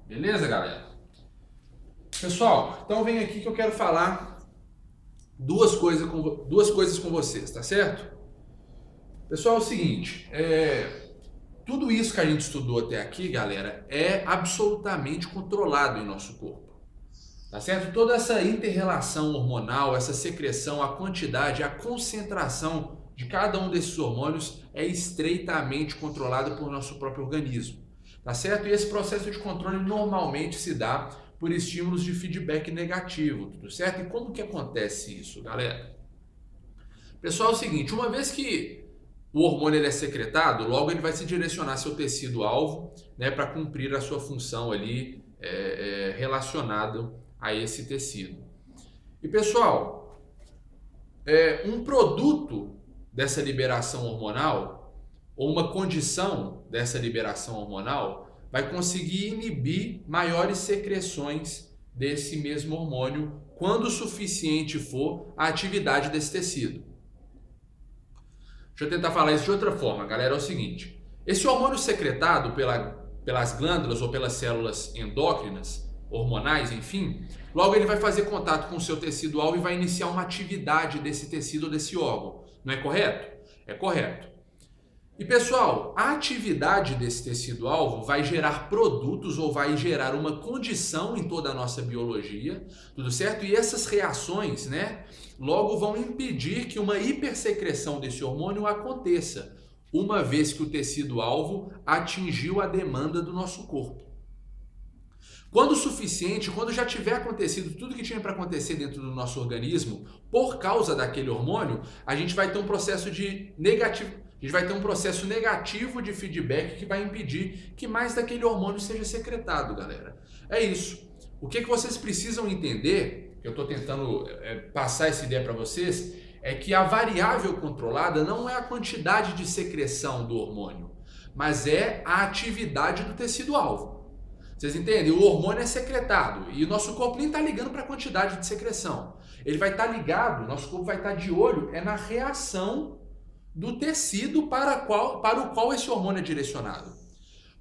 Beleza, galera? Pessoal, então vem aqui que eu quero falar duas coisas com vocês, tá certo? Pessoal, é o seguinte, tudo isso que a gente estudou até aqui, galera, é absolutamente controlado em nosso corpo, tá certo? Toda essa inter-relação hormonal, essa secreção, a quantidade, a concentração de cada um desses hormônios é estreitamente controlada por nosso próprio organismo, tá certo? E esse processo de controle normalmente se dá por estímulos de feedback negativo, tudo certo? E como que acontece isso, galera? Pessoal, é o seguinte, uma vez que o hormônio ele é secretado, logo ele vai se direcionar seu tecido-alvo, né, para cumprir a sua função ali relacionada a esse tecido. E pessoal, um produto dessa liberação hormonal, ou uma condição dessa liberação hormonal, vai conseguir inibir maiores secreções desse mesmo hormônio quando o suficiente for a atividade desse tecido. Deixa eu tentar falar isso de outra forma, galera. É o seguinte: esse hormônio secretado pelas glândulas ou pelas células endócrinas, hormonais, enfim, logo ele vai fazer contato com o seu tecido-alvo e vai iniciar uma atividade desse tecido ou desse órgão. Não é correto? É correto. E pessoal, a atividade desse tecido-alvo vai gerar produtos ou vai gerar uma condição em toda a nossa biologia, tudo certo? E essas reações, né, logo vão impedir que uma hipersecreção desse hormônio aconteça, uma vez que o tecido-alvo atingiu a demanda do nosso corpo. Quando o suficiente, quando já tiver acontecido tudo que tinha para acontecer dentro do nosso organismo, por causa daquele hormônio, a gente vai ter um processo negativo de feedback que vai impedir que mais daquele hormônio seja secretado, galera. É isso. O que vocês precisam entender, eu estou tentando passar essa ideia para vocês, é que a variável controlada não é a quantidade de secreção do hormônio, mas é a atividade do tecido-alvo. Vocês entendem? O hormônio é secretado e o nosso corpo nem está ligando para a quantidade de secreção. Ele vai estar ligado, nosso corpo vai estar de olho na reação do tecido para o qual esse hormônio é direcionado.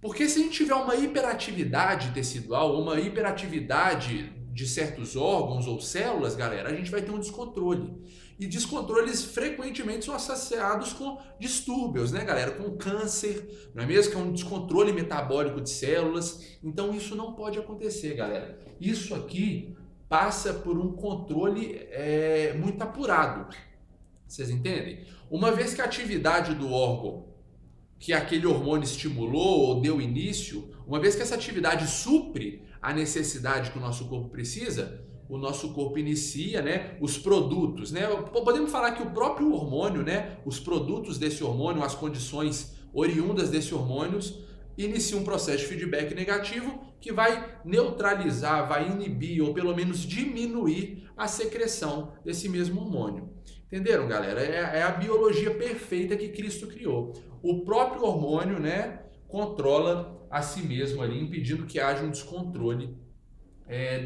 Porque se a gente tiver uma hiperatividade tecidual, uma hiperatividade de certos órgãos ou células, galera, a gente vai ter um descontrole. E descontroles frequentemente são associados com distúrbios, né, galera? Com câncer, não é mesmo? Que é um descontrole metabólico de células. Então isso não pode acontecer, galera. Isso aqui passa por um controle muito apurado. Vocês entendem? Uma vez que a atividade do órgão que aquele hormônio estimulou ou deu início, uma vez que essa atividade supre a necessidade que o nosso corpo precisa, o nosso corpo inicia, né, os produtos, né? Podemos falar que o próprio hormônio, né, os produtos desse hormônio, as condições oriundas desse hormônio, inicia um processo de feedback negativo que vai neutralizar, vai inibir ou pelo menos diminuir a secreção desse mesmo hormônio. Entenderam, galera? É a biologia perfeita que Cristo criou. O próprio hormônio, né, controla a si mesmo ali, impedindo que haja um descontrole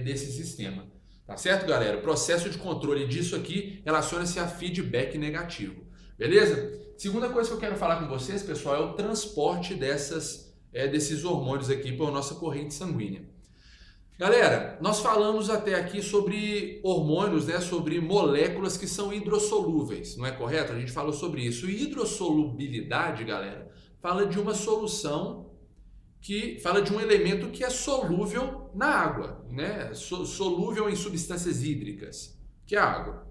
desse sistema. Tá certo, galera? O processo de controle disso aqui relaciona-se a feedback negativo. Beleza? Segunda coisa que eu quero falar com vocês, pessoal, é o transporte desses hormônios aqui por nossa corrente sanguínea. Galera, nós falamos até aqui sobre hormônios, né, sobre moléculas que são hidrossolúveis, não é correto? A gente falou sobre isso. E hidrossolubilidade, galera, fala de uma solução que fala de um elemento que é solúvel na água, né? Solúvel em substâncias hídricas, que é a água.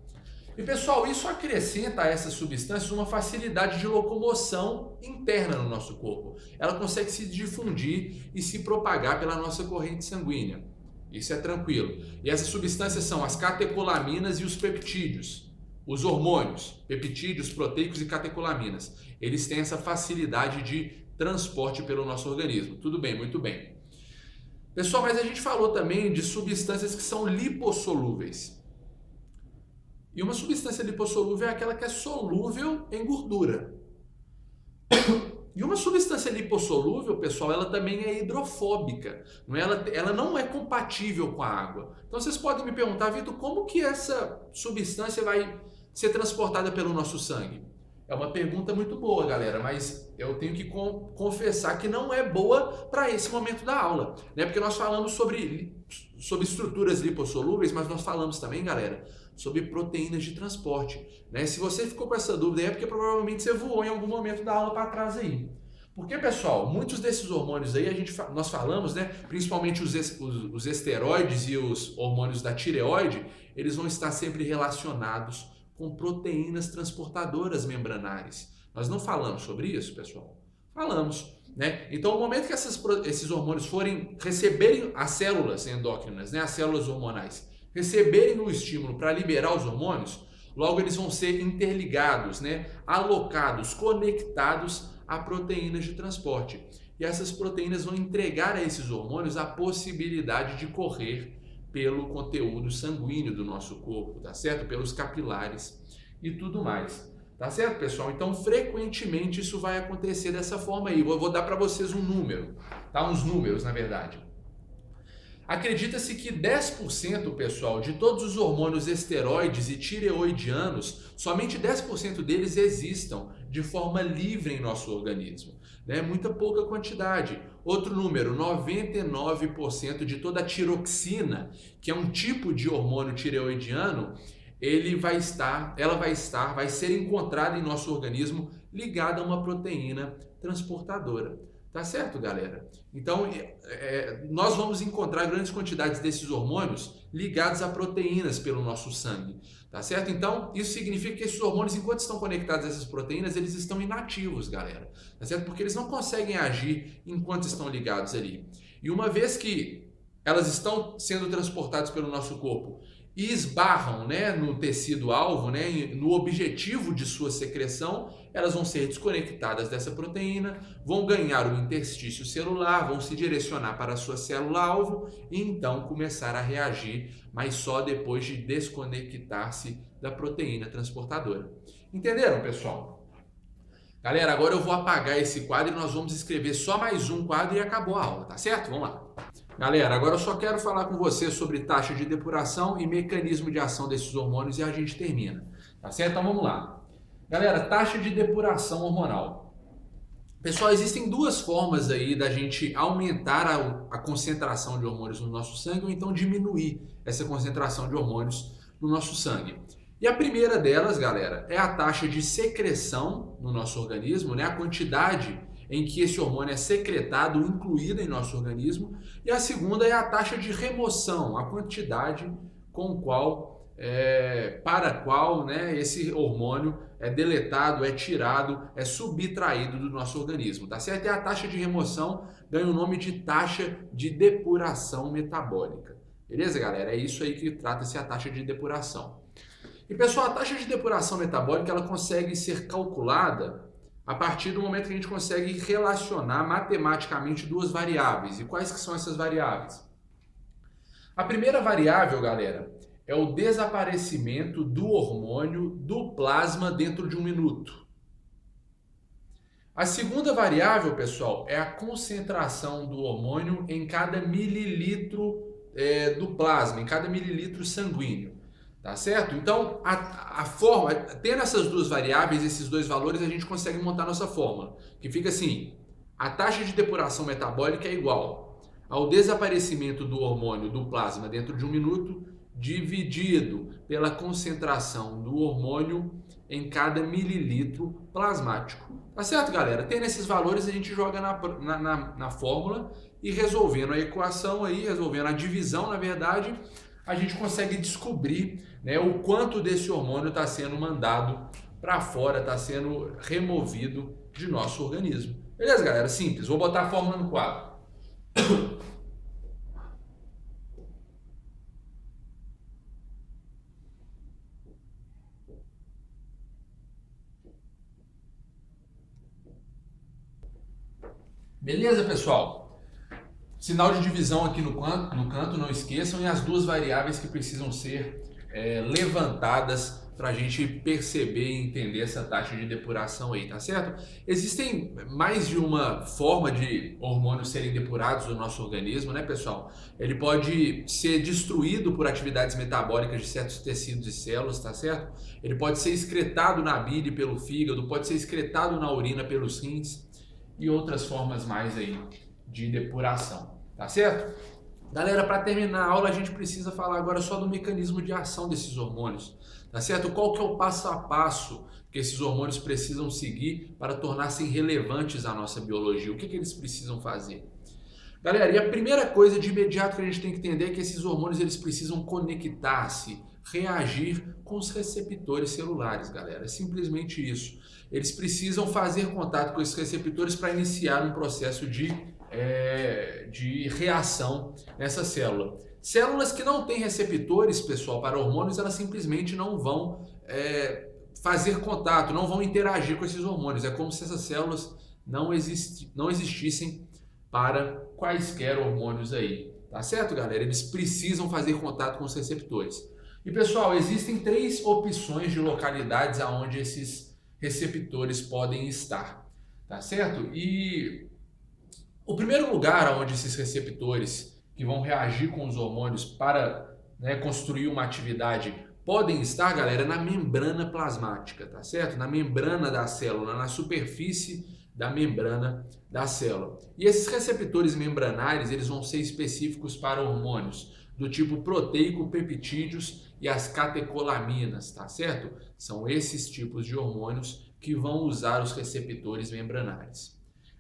E pessoal, isso acrescenta a essas substâncias uma facilidade de locomoção interna no nosso corpo. Ela consegue se difundir e se propagar pela nossa corrente sanguínea. Isso é tranquilo. E essas substâncias são as catecolaminas e os peptídeos. Os hormônios, peptídeos, proteicos e catecolaminas. Eles têm essa facilidade de transporte pelo nosso organismo. Tudo bem, muito bem. Pessoal, mas a gente falou também de substâncias que são lipossolúveis. E uma substância lipossolúvel é aquela que é solúvel em gordura. E uma substância lipossolúvel, pessoal, ela também é hidrofóbica. Não é? Ela não é compatível com a água. Então vocês podem me perguntar, Vitor, como que essa substância vai ser transportada pelo nosso sangue? É uma pergunta muito boa, galera, mas eu tenho que confessar que não é boa para esse momento da aula, né? Porque nós falamos sobre estruturas lipossolúveis, mas nós falamos também, galera, sobre proteínas de transporte, né? Se você ficou com essa dúvida aí, é porque provavelmente você voou em algum momento da aula para trás aí. Porque, pessoal, muitos desses hormônios aí, nós falamos, né? Principalmente os esteroides e os hormônios da tireoide, eles vão estar sempre relacionados com proteínas transportadoras membranares. Nós não falamos sobre isso, pessoal? Falamos, né? Então, no momento que esses hormônios receberem as células endócrinas, né? As células hormonais, receberem o estímulo para liberar os hormônios, logo eles vão ser interligados, né? Alocados, conectados a proteínas de transporte. E essas proteínas vão entregar a esses hormônios a possibilidade de correr pelo conteúdo sanguíneo do nosso corpo, tá certo? Pelos capilares e tudo mais, tá certo, pessoal? Então, frequentemente isso vai acontecer dessa forma aí. Eu vou dar para vocês um número, tá? Uns números, na verdade. Acredita-se que 10%, pessoal, de todos os hormônios esteroides e tireoidianos, somente 10% deles existam de forma livre em nosso organismo. Né? Muita pouca quantidade. Outro número, 99% de toda a tiroxina, que é um tipo de hormônio tireoidiano, vai ser encontrada em nosso organismo ligada a uma proteína transportadora. Tá certo, galera? Então, nós vamos encontrar grandes quantidades desses hormônios ligados a proteínas pelo nosso sangue. Tá certo? Então, isso significa que esses hormônios, enquanto estão conectados a essas proteínas, eles estão inativos, galera. Tá certo? Porque eles não conseguem agir enquanto estão ligados ali. E uma vez que elas estão sendo transportadas pelo nosso corpo e esbarram, né, no tecido-alvo, né, no objetivo de sua secreção, elas vão ser desconectadas dessa proteína, vão ganhar o interstício celular, vão se direcionar para a sua célula-alvo e então começar a reagir, mas só depois de desconectar-se da proteína transportadora. Entenderam, pessoal? Galera, agora eu vou apagar esse quadro e nós vamos escrever só mais um quadro e acabou a aula, tá certo? Vamos lá. Galera, agora eu só quero falar com você sobre taxa de depuração e mecanismo de ação desses hormônios e a gente termina, tá certo? Então vamos lá. Galera, taxa de depuração hormonal. Pessoal, existem duas formas aí da gente aumentar a concentração de hormônios no nosso sangue ou então diminuir essa concentração de hormônios no nosso sangue. E a primeira delas, galera, é a taxa de secreção no nosso organismo, né? A quantidade em que esse hormônio é secretado, incluído em nosso organismo. E a segunda é a taxa de remoção, a quantidade para a qual, né, esse hormônio é deletado, é tirado, é subtraído do nosso organismo, tá certo? E a taxa de remoção ganha o nome de taxa de depuração metabólica. Beleza, galera? É isso aí que trata-se a taxa de depuração. E, pessoal, a taxa de depuração metabólica ela consegue ser calculada a partir do momento que a gente consegue relacionar matematicamente duas variáveis. E quais que são essas variáveis? A primeira variável, galera, é o desaparecimento do hormônio do plasma dentro de 1 minuto. A segunda variável, pessoal, é a concentração do hormônio em cada mililitro do plasma, em cada mililitro sanguíneo. Tá certo? Então, a forma, tendo essas duas variáveis, esses dois valores, a gente consegue montar nossa fórmula, que fica assim: a taxa de depuração metabólica é igual ao desaparecimento do hormônio do plasma dentro de 1 minuto, dividido pela concentração do hormônio em cada mililitro plasmático. Tá certo, galera? Tendo esses valores, a gente joga na fórmula e resolvendo a equação aí, resolvendo a divisão, na verdade, a gente consegue descobrir, né, o quanto desse hormônio está sendo mandado para fora, está sendo removido de nosso organismo. Beleza, galera? Simples. Vou botar a fórmula no quadro. Beleza, pessoal? Sinal de divisão aqui no canto, não esqueçam, e as duas variáveis que precisam ser levantadas para a gente perceber e entender essa taxa de depuração aí, tá certo? Existem mais de uma forma de hormônios serem depurados no nosso organismo, né, pessoal? Ele pode ser destruído por atividades metabólicas de certos tecidos e células, tá certo? Ele pode ser excretado na bile pelo fígado, pode ser excretado na urina pelos rins e outras formas mais aí de depuração, tá certo? Galera, para terminar a aula, a gente precisa falar agora só do mecanismo de ação desses hormônios, tá certo? Qual que é o passo a passo que esses hormônios precisam seguir para tornar-se relevantes à nossa biologia? O que eles precisam fazer? Galera, e a primeira coisa de imediato que a gente tem que entender é que esses hormônios eles precisam conectar-se, reagir com os receptores celulares, galera. É simplesmente isso. Eles precisam fazer contato com esses receptores para iniciar um processo de reação nessa célula. Células que não têm receptores, pessoal, para hormônios, elas simplesmente não vão fazer contato, não vão interagir com esses hormônios. É como se essas células não existissem para quaisquer hormônios aí. Tá certo, galera? Eles precisam fazer contato com os receptores. E, pessoal, existem 3 opções de localidades aonde esses receptores podem estar. Tá certo? E o primeiro lugar onde esses receptores que vão reagir com os hormônios para construir uma atividade podem estar, galera, na membrana plasmática, tá certo? Na membrana da célula, na superfície da membrana da célula. E esses receptores membranares, eles vão ser específicos para hormônios do tipo proteico, peptídeos e as catecolaminas, tá certo? São esses tipos de hormônios que vão usar os receptores membranares.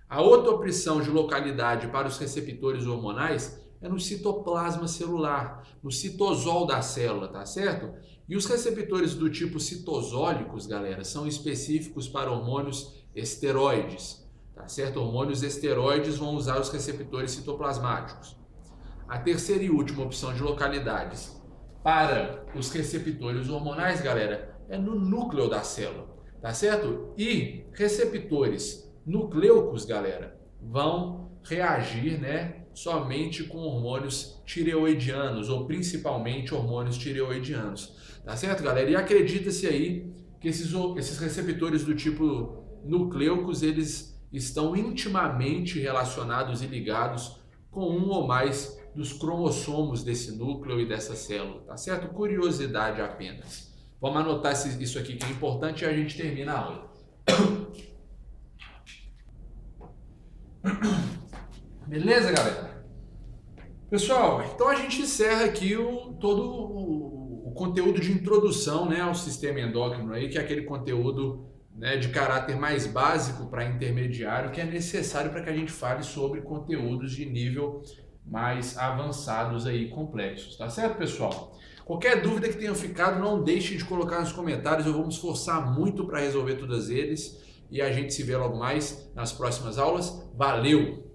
A outra opção de localidade para os receptores hormonais é no citoplasma celular, no citosol da célula, tá certo? E os receptores do tipo citosólicos, galera, são específicos para hormônios esteroides, tá certo? Hormônios esteroides vão usar os receptores citoplasmáticos. A terceira e última opção de localidades para os receptores hormonais, galera, é no núcleo da célula, tá certo? E receptores nucleicos, galera, vão reagir, somente com hormônios tireoidianos ou principalmente hormônios tireoidianos, tá certo, galera? E acredita-se aí que esses receptores do tipo nucleicos, eles estão intimamente relacionados e ligados com um ou mais dos cromossomos desse núcleo e dessa célula, tá certo? Curiosidade apenas. Vamos anotar isso aqui que é importante e a gente termina a aula. Beleza, galera? Pessoal, então a gente encerra aqui todo o conteúdo de introdução ao sistema endócrino, aí, que é aquele conteúdo de caráter mais básico para intermediário, que é necessário para que a gente fale sobre conteúdos de nível mais avançados aí, complexos, tá certo, pessoal? Qualquer dúvida que tenham ficado, não deixem de colocar nos comentários, eu vou me esforçar muito para resolver todas eles e a gente se vê logo mais nas próximas aulas. Valeu!